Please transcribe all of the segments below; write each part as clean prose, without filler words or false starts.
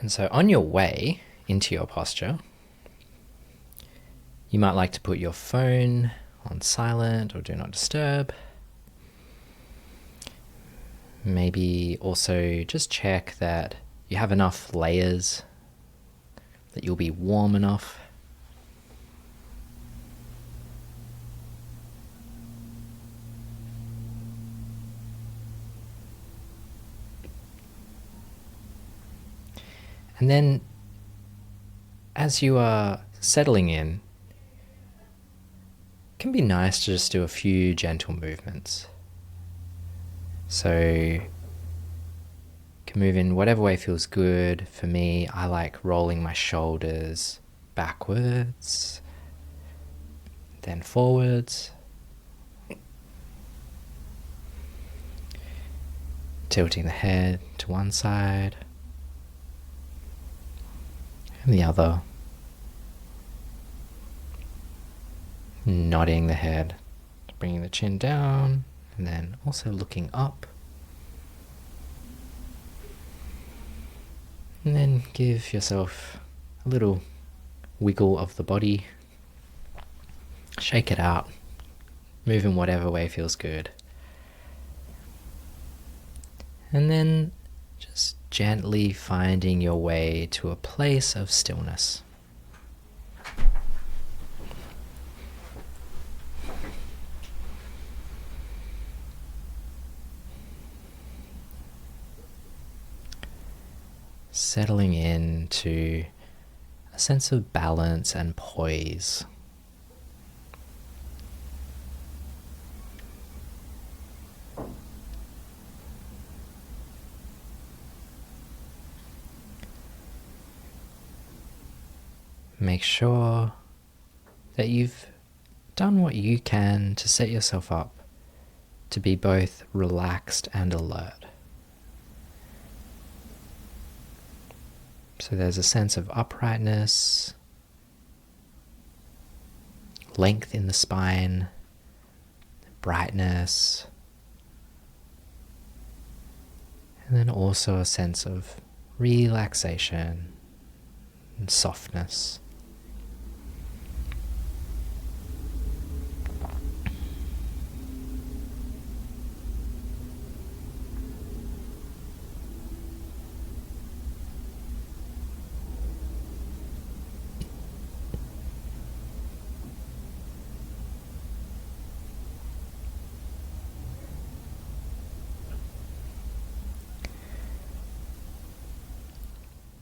And so on your way into your posture, you might like to put your phone on silent or do not disturb. Maybe also just check that you have enough layers, that you'll be warm enough. And then as you are settling in, it can be nice to just do a few gentle movements. So you can move in whatever way feels good. For me, I like rolling my shoulders backwards, then forwards, tilting the head to one side and the other, nodding the head, bringing the chin down, and then also looking up. And then give yourself a little wiggle of the body. Shake it out. Move in whatever way feels good. And then just gently finding your way to a place of stillness. Settling into a sense of balance and poise. Make sure that you've done what you can to set yourself up to be both relaxed and alert. So there's a sense of uprightness, length in the spine, brightness, and then also a sense of relaxation and softness.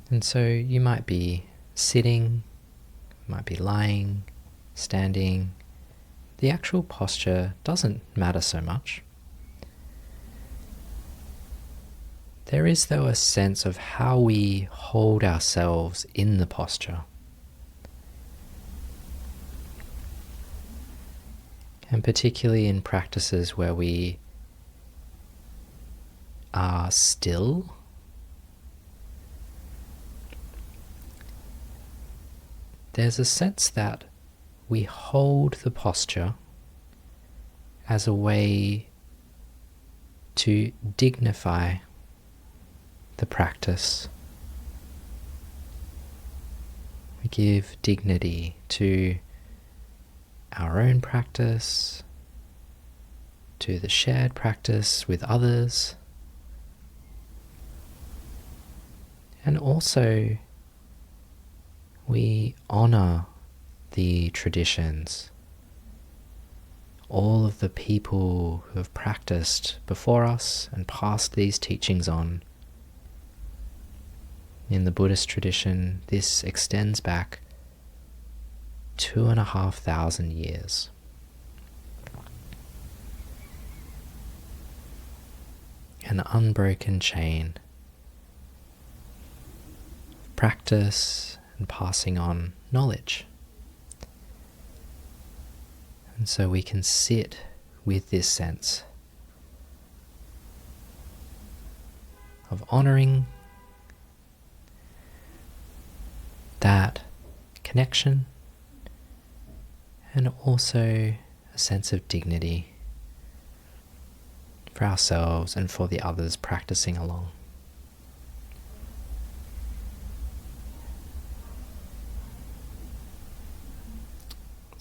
And so you might be sitting, might be lying, standing. The actual posture doesn't matter so much. There is, though, a sense of how we hold ourselves in the posture. And particularly in practices where we are still, there's a sense that we hold the posture as a way to dignify the practice. We give dignity to our own practice, to the shared practice with others, and also we honor the traditions, all of the people who have practiced before us and passed these teachings on. In the Buddhist tradition, this extends back 2,500 years. An unbroken chain of practice and passing on knowledge. And so we can sit with this sense of honoring that connection, and also a sense of dignity for ourselves and for the others practicing along.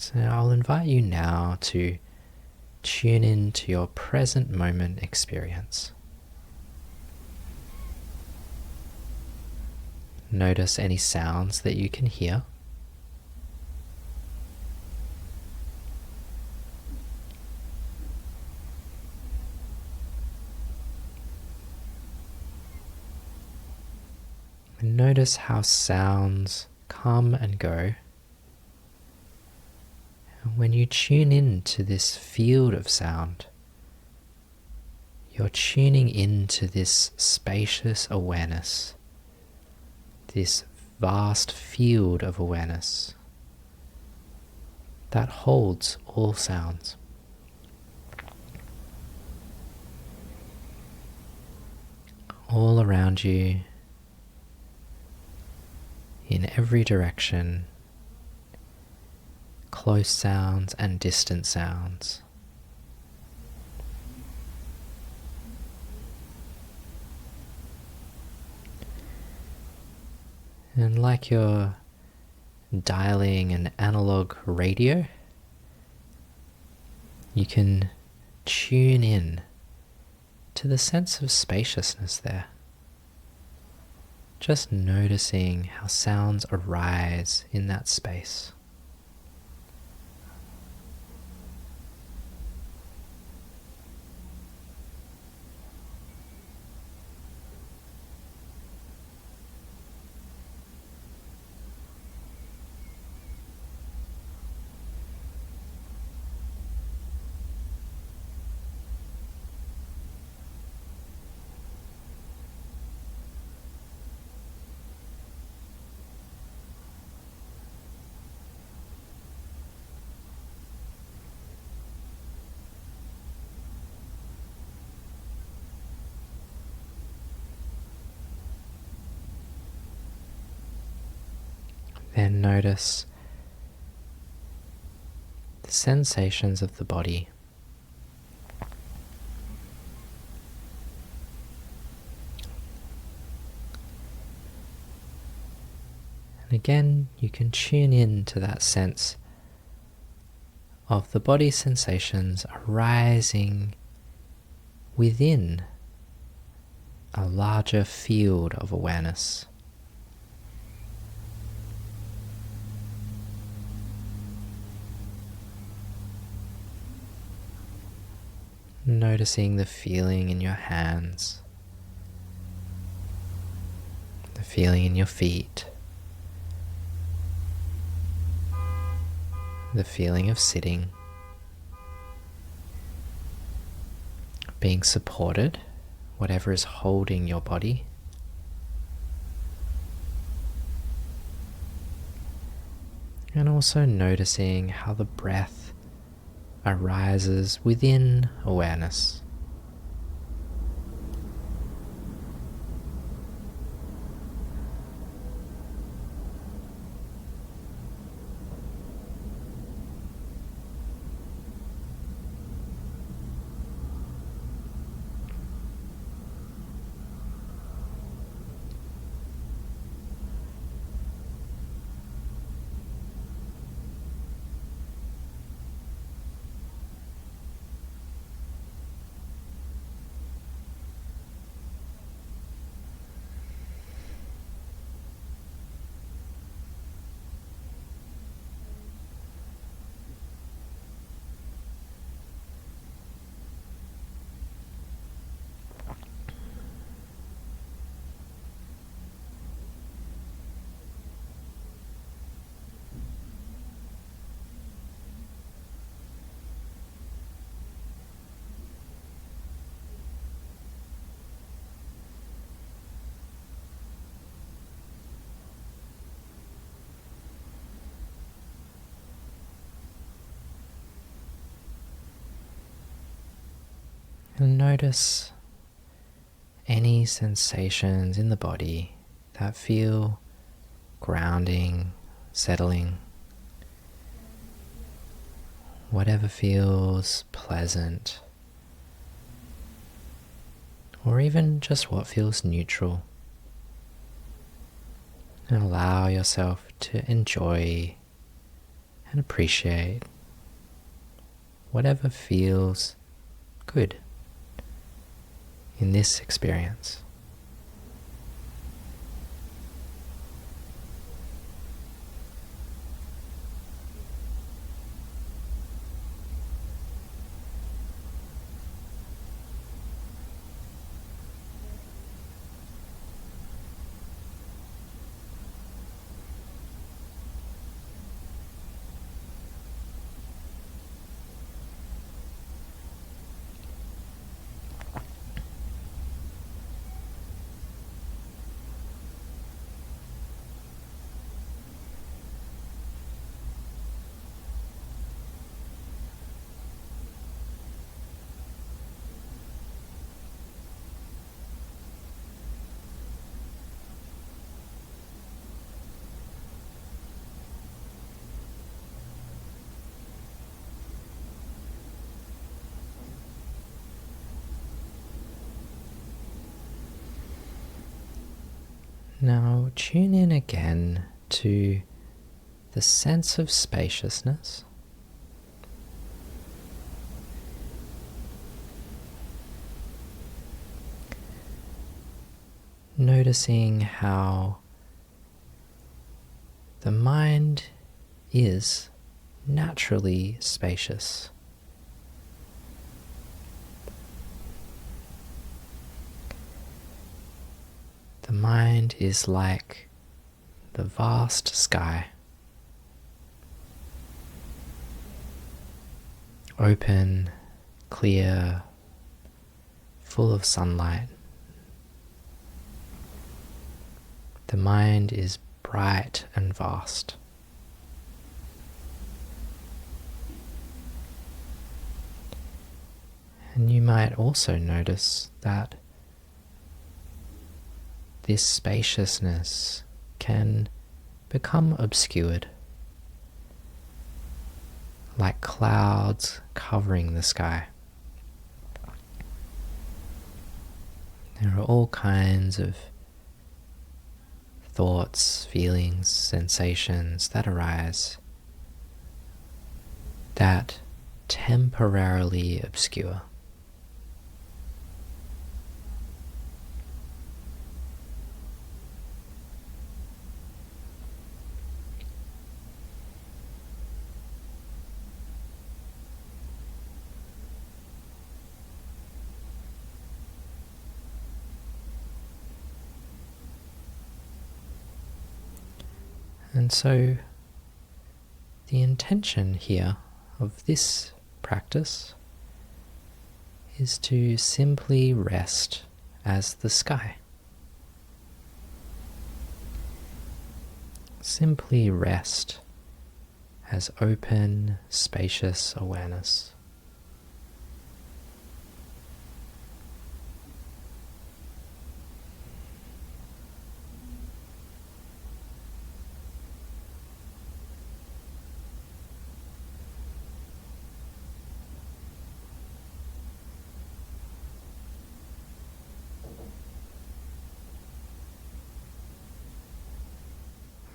So I'll invite you now to tune in to your present moment experience. Notice any sounds that you can hear. And notice how sounds come and go. And when you tune in to this field of sound, you're tuning into this spacious awareness, this vast field of awareness that holds all sounds. All around you, in every direction, close sounds and distant sounds. And like you're dialing an analog radio, you can tune in to the sense of spaciousness there. Just noticing how sounds arise in that space. Then notice the sensations of the body. And again, you can tune in to that sense of the body sensations arising within a larger field of awareness. Noticing the feeling in your hands, the feeling in your feet, the feeling of sitting, being supported, whatever is holding your body. And also noticing how the breath arises within awareness. And notice any sensations in the body that feel grounding, settling, whatever feels pleasant, or even just what feels neutral. And allow yourself to enjoy and appreciate whatever feels good in this experience. Now tune in again to the sense of spaciousness. Noticing how the mind is naturally spacious. The mind is like the vast sky, open, clear, full of sunlight. The mind is bright and vast. And you might also notice that this spaciousness can become obscured, like clouds covering the sky. There are all kinds of thoughts, feelings, sensations that arise that temporarily obscure. And so the intention here of this practice is to simply rest as the sky. Simply rest as open, spacious awareness.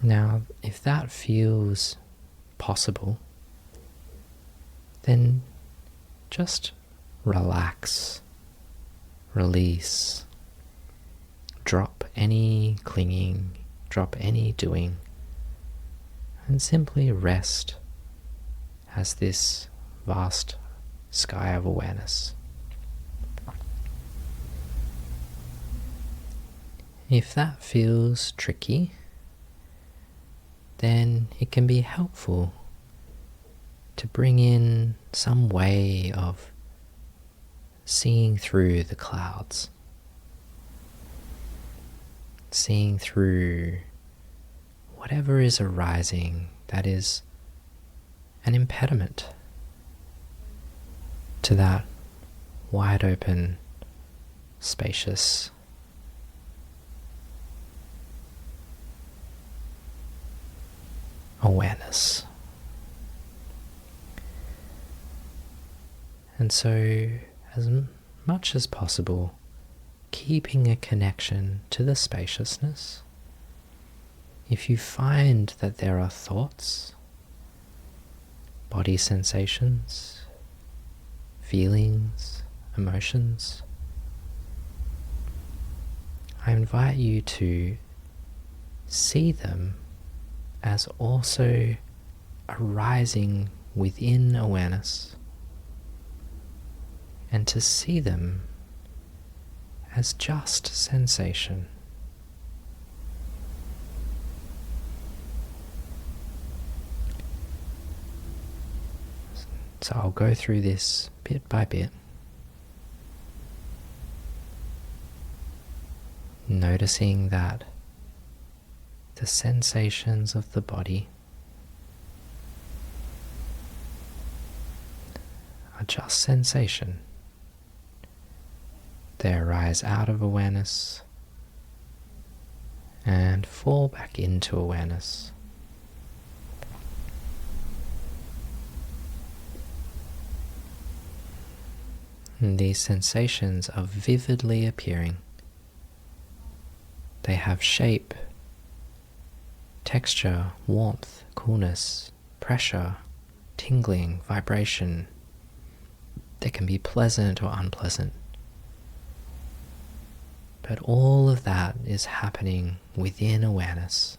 Now, if that feels possible, then just relax, release, drop any clinging, drop any doing, and simply rest as this vast sky of awareness. If that feels tricky, then it can be helpful to bring in some way of seeing through the clouds, seeing through whatever is arising that is an impediment to that wide open, spacious awareness. And so, as much as possible, keeping a connection to the spaciousness. If you find that there are thoughts, body sensations, feelings, emotions, I invite you to see them as also arising within awareness, and to see them as just sensation. So I'll go through this bit by bit, noticing that the sensations of the body are just sensation. They arise out of awareness and fall back into awareness. And these sensations are vividly appearing. They have shape, texture, warmth, coolness, pressure, tingling, vibration. They can be pleasant or unpleasant. But all of that is happening within awareness.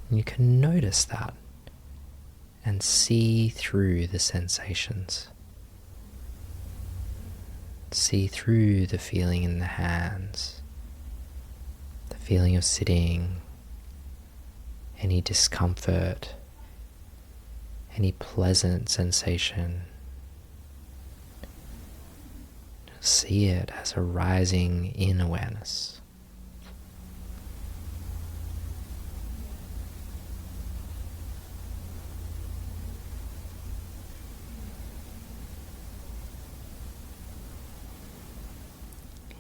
You can notice that and see through the sensations. See through the feeling in the hands, the feeling of sitting, any discomfort, any pleasant sensation. See it as arising in awareness.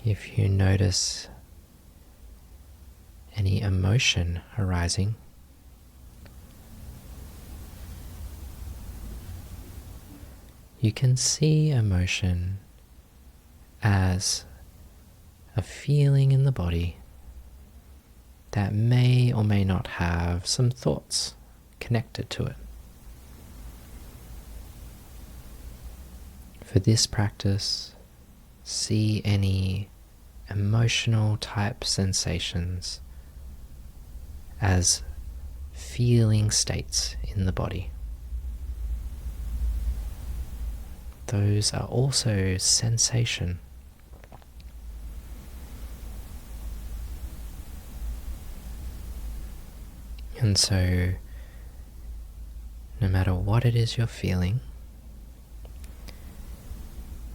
If you notice any emotion arising, you can see emotion as a feeling in the body that may or may not have some thoughts connected to it. For this practice, see any emotional type sensations as feeling states in the body. Those are also sensation. And so, no matter what it is you're feeling,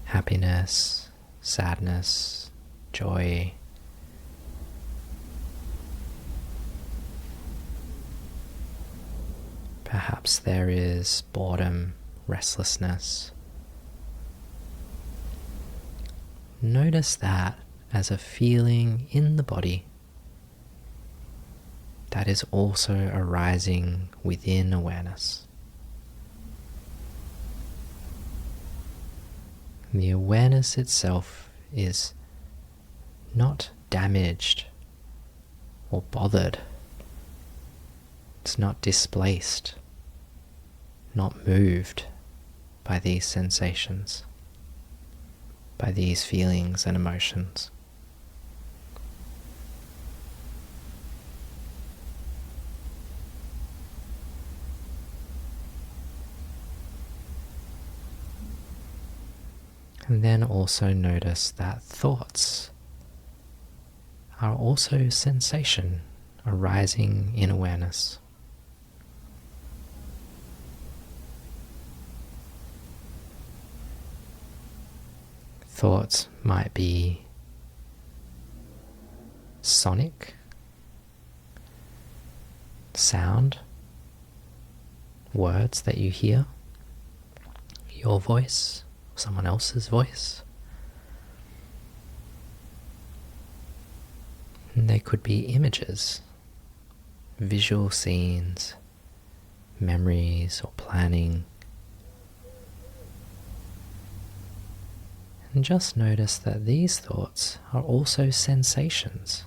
happiness, sadness, joy, perhaps there is boredom, restlessness. Notice that as a feeling in the body that is also arising within awareness. The awareness itself is not damaged or bothered. It's not displaced, not moved by these sensations, by these feelings and emotions. And then also notice that thoughts are also sensation arising in awareness. Thoughts might be sonic, sound, words that you hear, your voice, someone else's voice. And they could be images, visual scenes, memories or planning. And just notice that these thoughts are also sensations.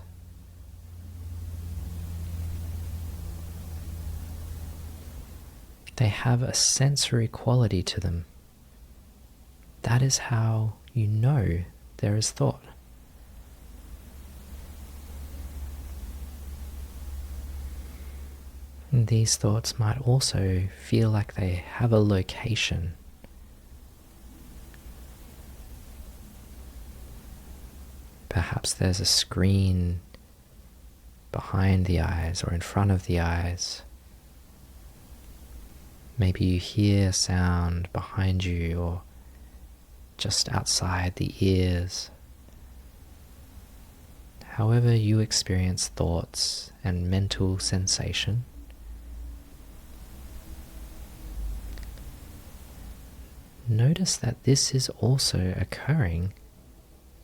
They have a sensory quality to them. That is how you know there is thought. And these thoughts might also feel like they have a location. Perhaps there's a screen behind the eyes or in front of the eyes. Maybe you hear sound behind you or just outside the ears. However you experience thoughts and mental sensation, notice that this is also occurring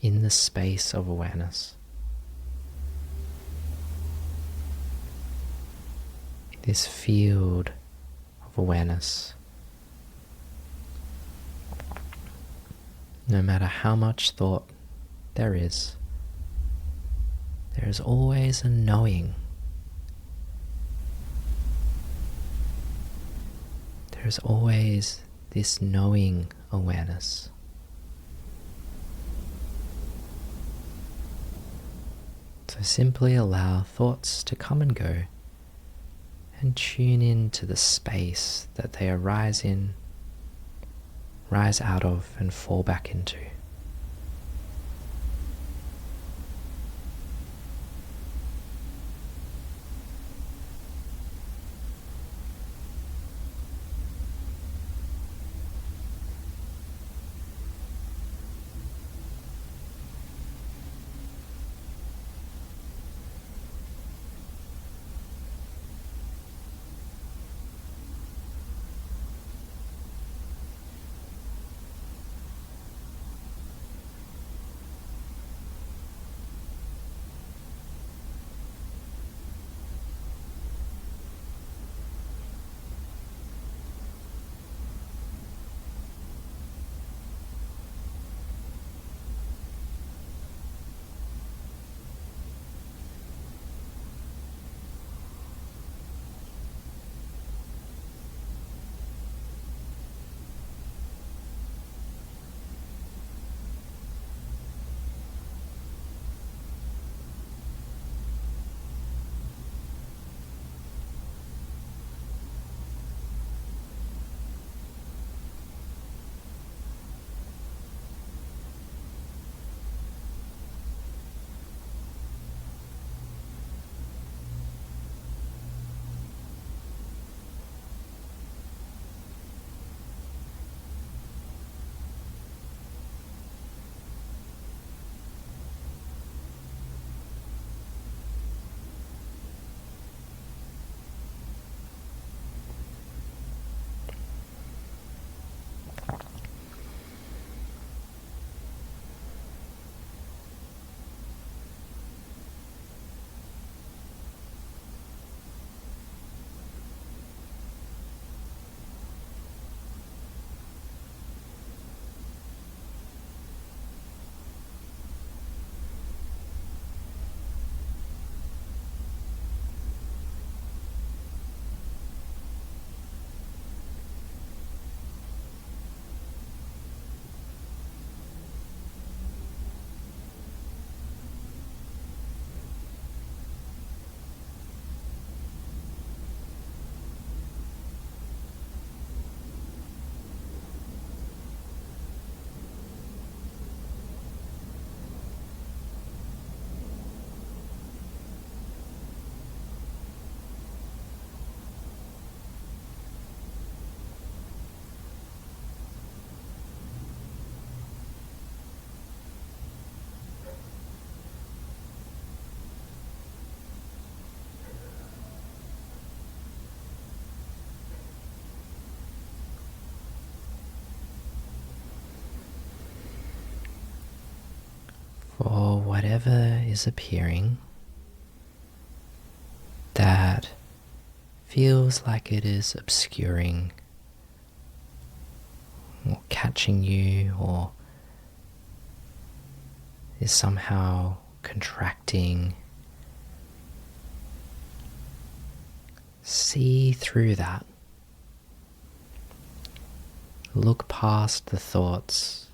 in the space of awareness. This field of awareness. No matter how much thought there is always a knowing. There is always this knowing awareness. So simply allow thoughts to come and go and tune in to the space that they arise in, rise out of, and fall back into. For whatever is appearing that feels like it is obscuring or catching you or is somehow contracting. See through that Look past the thoughts,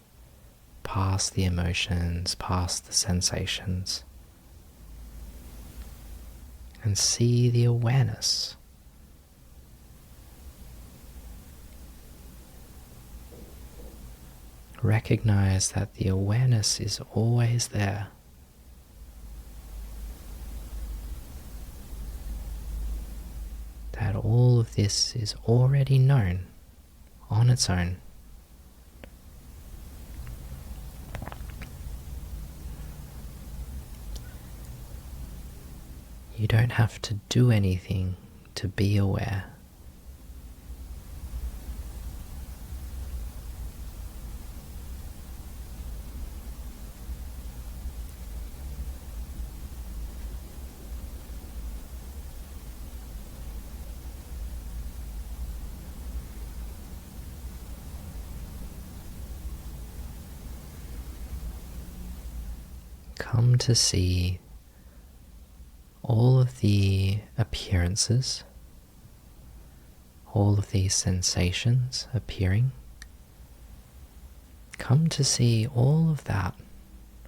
past the emotions, past the sensations, and see the awareness. Recognize that the awareness is always there. That all of this is already known on its own. You don't have to do anything to be aware. Come to see all of the appearances, all of these sensations appearing. Come to see all of that,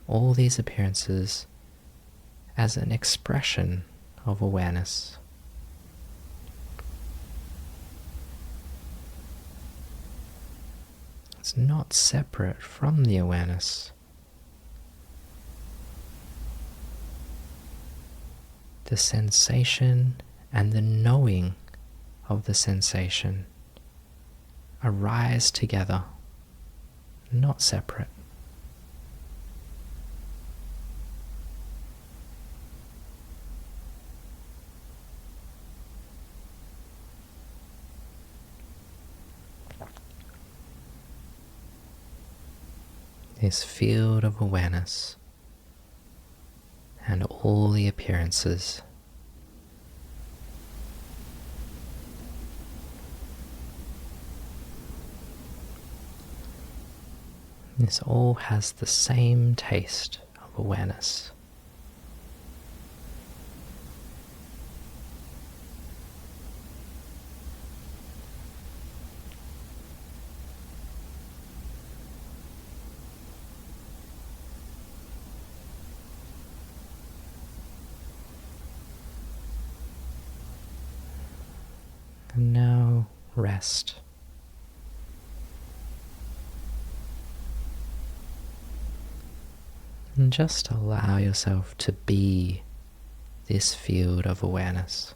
all these appearances, as an expression of awareness. It's not separate from the awareness. The sensation and the knowing of the sensation arise together, not separate. This field of awareness and all the appearances. This all has the same taste of awareness. And now rest. And just allow yourself to be this field of awareness.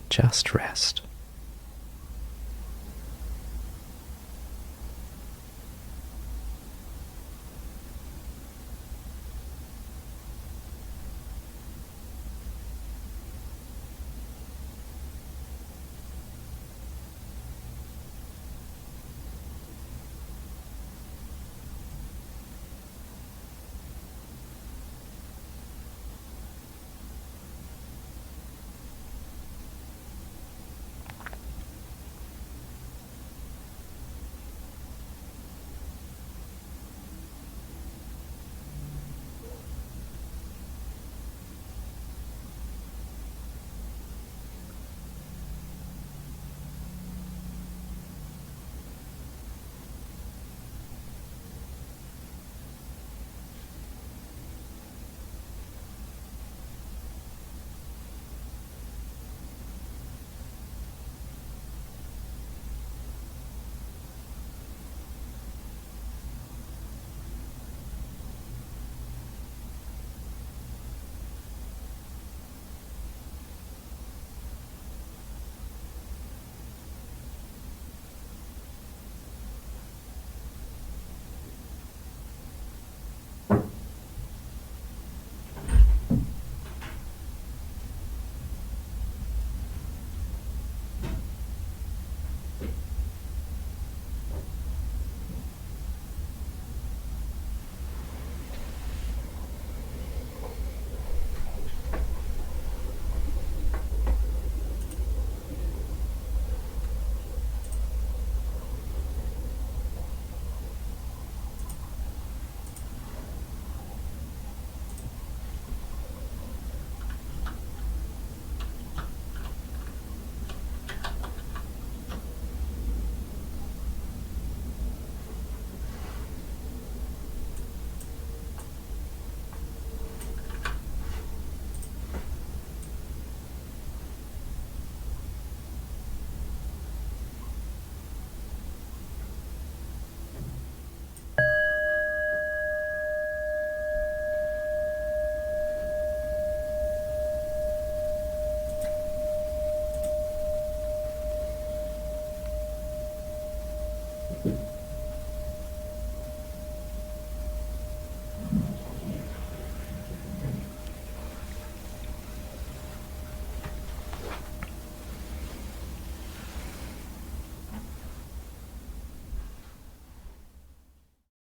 Just rest.